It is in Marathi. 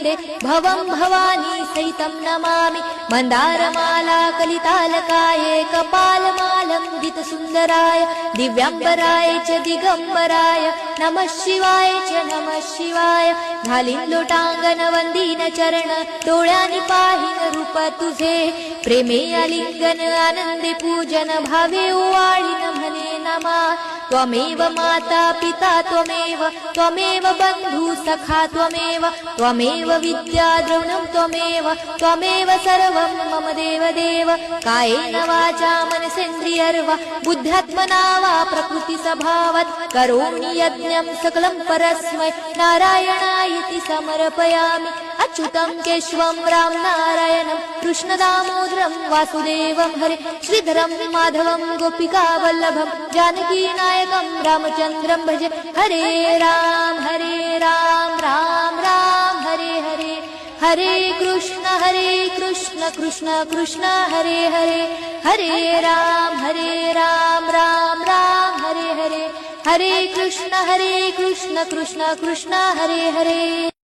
वक्रतुण्डे भवं भवानी सहितं नमामि मन्दारमाला कलितालकाये कपालमालं दितसुन्दराय दिव्याम्बराय च दिगम्बराय नमः शिवाय च नमः शिवाय घालीन लोटांगण वंदीन चरण डोळ्यांनी पाहीन रूप तुझे प्रेमे आलिंगन आनंदे पूजन भावे ओवाळीन म्हणे नमा त्वमेव माता पिता त्वमेव बंधु सखा त्वमेव विद्या द्रवणं त्वमेव सर्वं मम देव कायेन वाचा मनसेन्द्रियर्वा बुद्ध्यात्मना वा प्रकृति स्वभावात् करोमि यज्ञं सकलं परस्मै नारायणायति समर्पयामि अच्युतं केशवं राम नारायणं कृष्णदामोदरं वासुदेवं हरे श्रीधरं माधवं गोपिकावल्लभं जानकीनायकं रामचन्द्रं भजे हरे राम राम राम हरे हरे हरे कृष्ण कृष्ण कृष्ण हरे हरे हरे राम राम राम हरे हरे हरे कृष्ण कृष्ण कृष्ण हरे हरे